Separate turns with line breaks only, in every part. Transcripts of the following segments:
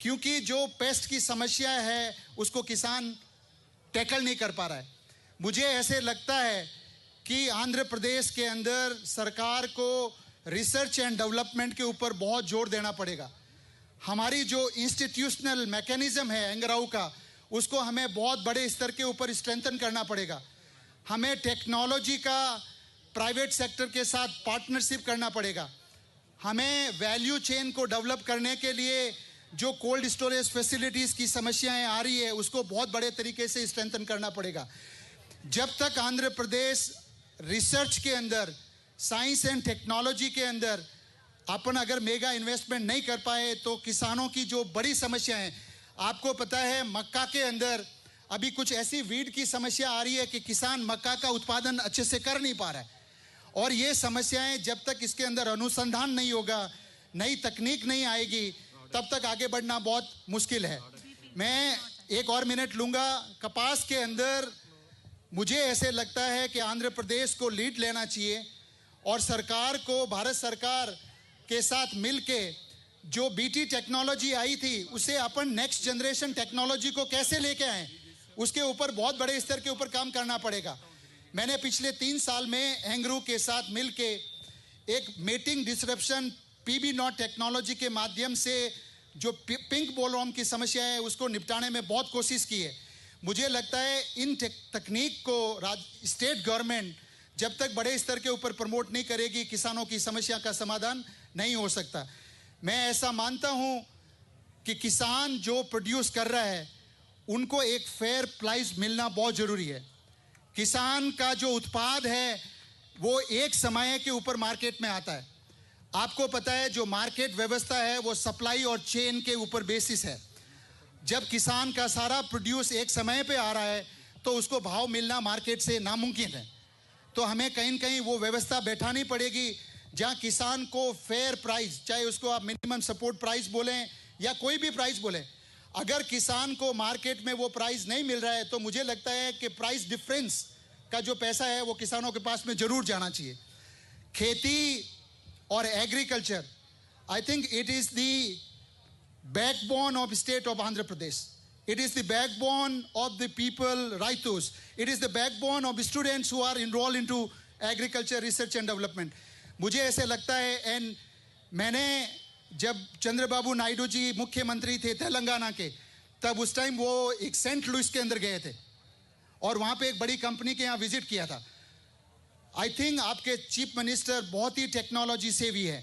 क्योंकि जो पेस्ट की समस्या है उसको किसान टैकल नहीं कर पा रहा है। मुझे ऐसे लगता है कि आंध्र प्रदेश के अंदर सरकार को रिसर्च एंड डेवलपमेंट के ऊपर बहुत जोर देना पड़ेगा। हमारी जो इंस्टीट्यूशनल मैकेनिज्म है एंगराऊ का, उसको हमें बहुत बड़े स्तर के ऊपर स्ट्रेंथन करना पड़ेगा। हमें टेक्नोलॉजी का प्राइवेट सेक्टर के साथ पार्टनरशिप करना पड़ेगा। हमें वैल्यू चेन को डेवलप करने के लिए जो कोल्ड स्टोरेज फैसिलिटीज़ की समस्याएं आ रही है उसको बहुत बड़े तरीके से स्ट्रेंथन करना पड़ेगा। जब तक आंध्र प्रदेश रिसर्च के अंदर, साइंस एंड टेक्नोलॉजी के अंदर अपन अगर मेगा इन्वेस्टमेंट नहीं कर पाए तो किसानों की जो बड़ी समस्या है, आपको पता है मक्का के अंदर अभी कुछ ऐसी वीड की समस्या आ रही है कि किसान मक्का का उत्पादन अच्छे से कर नहीं पा रहा है। और ये समस्याएं जब तक इसके अंदर अनुसंधान नहीं होगा, नई तकनीक नहीं आएगी, तब तक आगे बढ़ना बहुत मुश्किल है। मैं एक और मिनट लूँगा। कपास के अंदर मुझे ऐसे लगता है कि आंध्र प्रदेश को लीड लेना चाहिए और सरकार को, भारत सरकार के साथ मिलके जो बीटी टेक्नोलॉजी आई थी उसे अपन नेक्स्ट जनरेशन टेक्नोलॉजी को कैसे लेके आए, उसके ऊपर बहुत बड़े स्तर के ऊपर काम करना पड़ेगा। मैंने पिछले 3 साल में एंगरू के साथ मिलके एक मेटिंग डिसरप्शन PB0 टेक्नोलॉजी के माध्यम से जो पिंक बोलवर्म की समस्या है उसको निपटाने में बहुत कोशिश की है। मुझे लगता है इन तकनीक को स्टेट गवर्नमेंट जब तक बड़े स्तर के ऊपर प्रमोट नहीं करेगी, किसानों की समस्या का समाधान नहीं हो सकता। मैं ऐसा मानता हूं कि किसान जो प्रोड्यूस कर रहा है उनको एक फेयर प्राइस मिलना बहुत ज़रूरी है। किसान का जो उत्पाद है वो एक समय के ऊपर मार्केट में आता है। आपको पता है जो मार्केट व्यवस्था है वो सप्लाई और चेन के ऊपर बेसिस है। जब किसान का सारा प्रोड्यूस एक समय पे आ रहा है तो उसको भाव मिलना मार्केट से नामुमकिन है। तो हमें कहीं न कहीं वो व्यवस्था बैठानी पड़ेगी जहाँ किसान को फेयर प्राइस, चाहे उसको आप मिनिमम सपोर्ट प्राइस बोलें या कोई भी प्राइस बोलें, अगर किसान को मार्केट में वो प्राइस नहीं मिल रहा है तो मुझे लगता है कि प्राइस डिफरेंस का जो पैसा है वो किसानों के पास में ज़रूर जाना चाहिए। खेती और agriculture, I think it is the backbone of state of Andhra Pradesh. It is the backbone of the people, Raitus. It is the backbone of students who are enrolled into agriculture research and development. मुझे ऐसे लगता है, and मैंने जब चंद्रबाबू नायडू जी मुख्यमंत्री थे तेलंगाना के, तब उस टाइम वो एक सेंट लुइस के अंदर गए थे और वहाँ पे एक बड़ी कंपनी के यहाँ विजिट किया था। आई थिंक आपके चीफ मिनिस्टर बहुत ही टेक्नोलॉजी सेवी है।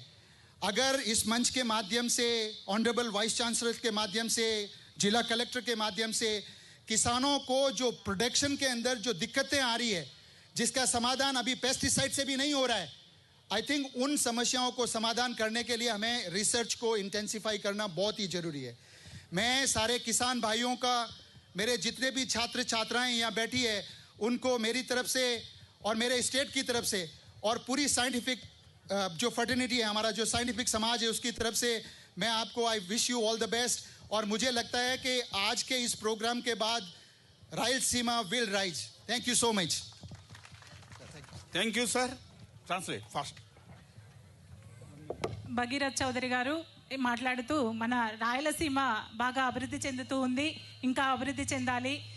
अगर इस मंच के माध्यम से, ऑनरेबल वाइस चांसलर के माध्यम से, जिला कलेक्टर के माध्यम से किसानों को जो प्रोडक्शन के अंदर जो दिक्कतें आ रही है, जिसका समाधान अभी पेस्टिसाइड से भी नहीं हो रहा है, आई थिंक उन समस्याओं को समाधान करने के लिए हमें रिसर्च को इंटेंसिफाई करना बहुत ही ज़रूरी है। मैं सारे किसान भाइयों का, मेरे जितने भी छात्र छात्राएँ यहाँ बैठी है, उनको मेरी तरफ से और मेरे स्टेट की तरफ से और पूरी साइंटिफिक जो फर्टिनिटी है, हमारा जो साइंटिफिक समाज है, उसकी तरफ से मैं आपको I wish you all the best. और मुझे लगता है कि आज के इस प्रोग्राम के बाद Rayalaseema will rise. Thank you so much.
Thank you sir. Translate fast.
Bhagirath Chaudhary గారు మాట్లాడుతూ మన రాయలసీమ బాగా అభివృద్ధి చెందుతూ ఉంది, ఇంకా అభివృద్ధి చెందాలి,